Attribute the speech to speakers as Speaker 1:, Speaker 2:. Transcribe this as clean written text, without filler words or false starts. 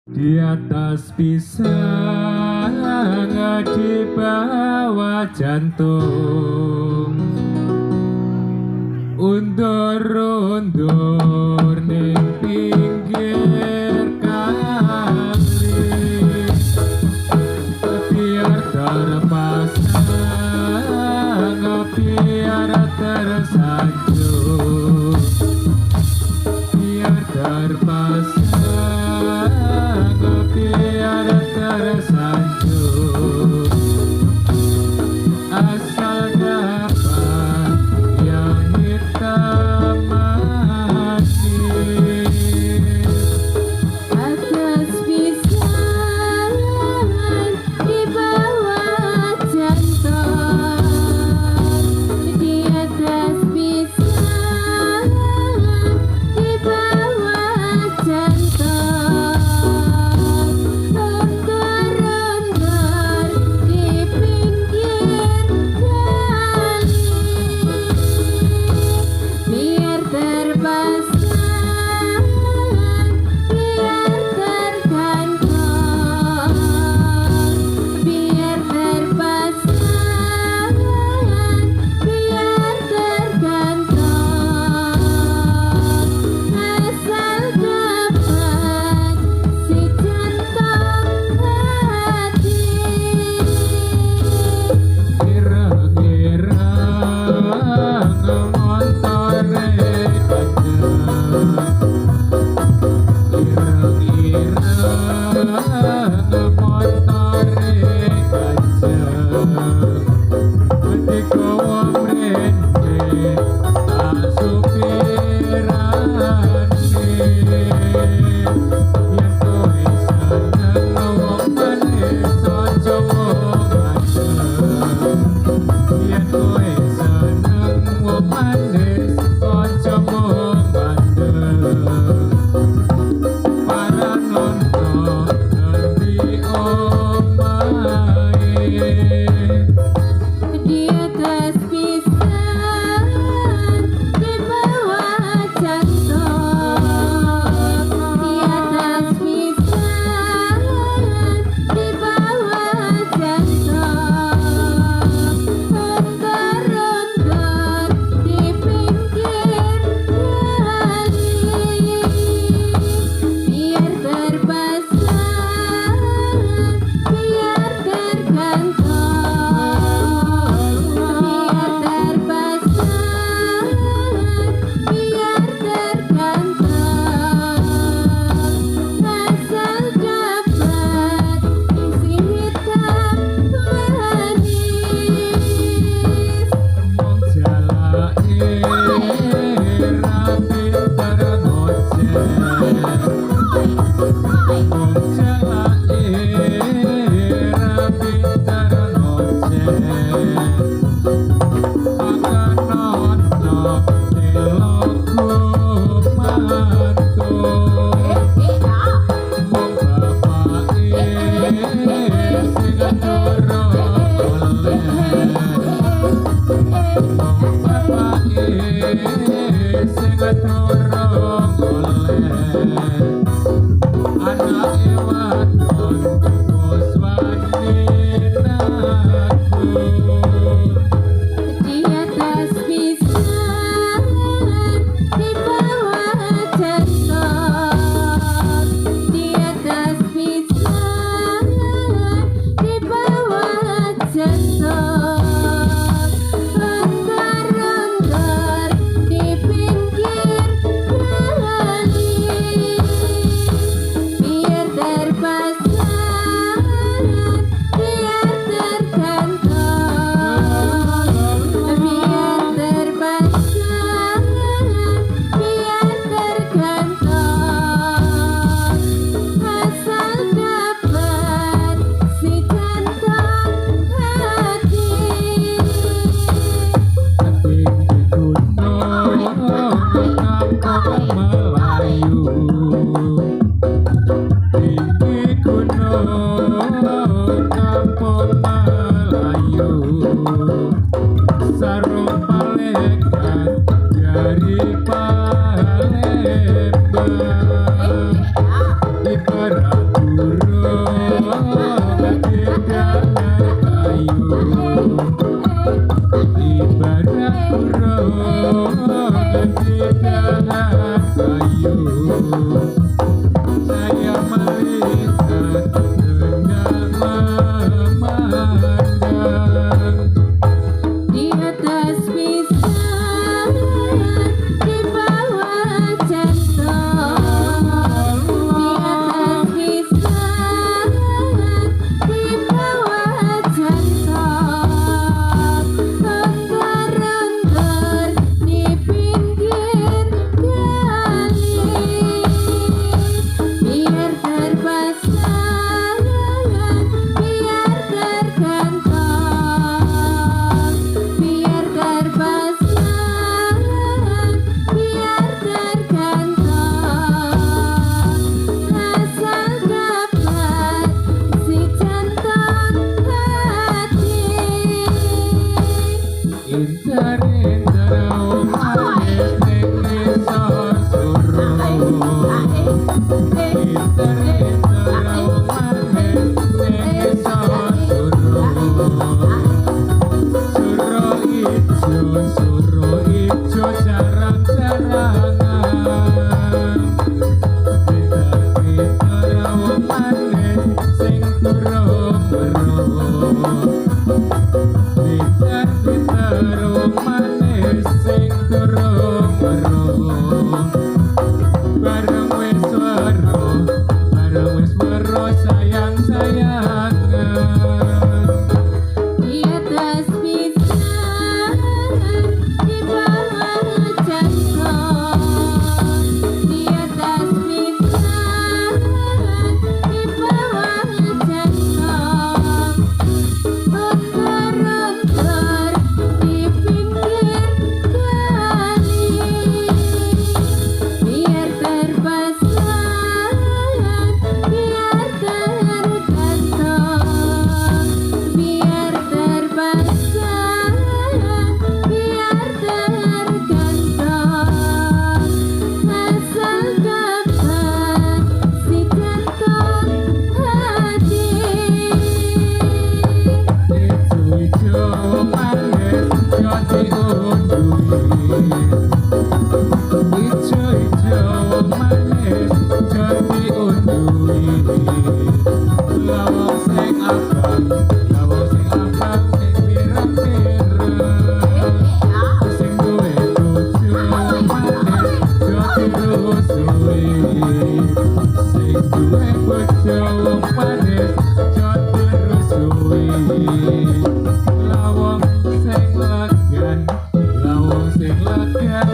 Speaker 1: Di atas pisang, di bawah jantung, undur-undur ning pinggir kali, biar terpasang, biar tersanjung, biar terpasang, biar tersanjung, asal dapat yang hitam manis.
Speaker 2: Atas pisang, di bawah jantung, di atas pisang, di bawah jantung, undur-undur di pinggir kali, biar terpasang, biar tergantung, biar terpasang, biar tergantung, asal dapat si jantung hati.
Speaker 1: Ireng-ireng montore kenceng, ireng-ireng montore kenceng, dikowo mrene tak supirane, yen kowe seneng wong manis aja wong ganteng. Yen kowe seneng wong manis aja wong ganteng. Para nonton di omahe,
Speaker 2: Di atas pisang, di bawah jantung, di atas pisang, di bawah jantung, undur-undur di pinggir kali, biar terpasang, biar tergantung, biar terpasang, biar tergantung, asal dapat isi hitam manis.
Speaker 1: wong jalake rapi tergocek. Wong jalake rapi tergocek. Makan nonton diloku mantu. Wong bapake sing durung oleh. Wong bapake sing durung oleh. Anake wadon wis wani nanggung.
Speaker 2: Di atas pisang, di bawah jantung, di atas pisang, di bawah jantung, undur-undur di pinggir kali, biar terpasang, biar tergantung, biar terpasang, biar tergantung, asal dapat si jantung hati.
Speaker 1: Ating di gunung kampung Melayu, tinggi gunung kampung Melayu, sarung palekan dari Palembang, ibarat asmara sayang-sayangan.
Speaker 2: Di atas pisan di bawah jangkau. Di atas pisan di bawah jangkau. Otor-otor di pinggir kali. Biar terpasang, biar tergantung. Biar terpasang, biar tergantung. Asal dapat si jantung hati.
Speaker 1: Ijo-ijo manis yo diundui. Ijo-ijo manis yo diundui. Lawang sing abang, lawang sing abang sing pirang-pirang. Sing duwe bojo manis yo dirusui. Sing duwe bojo manis yo dirusui. Lawang sing legan, lawang sing legan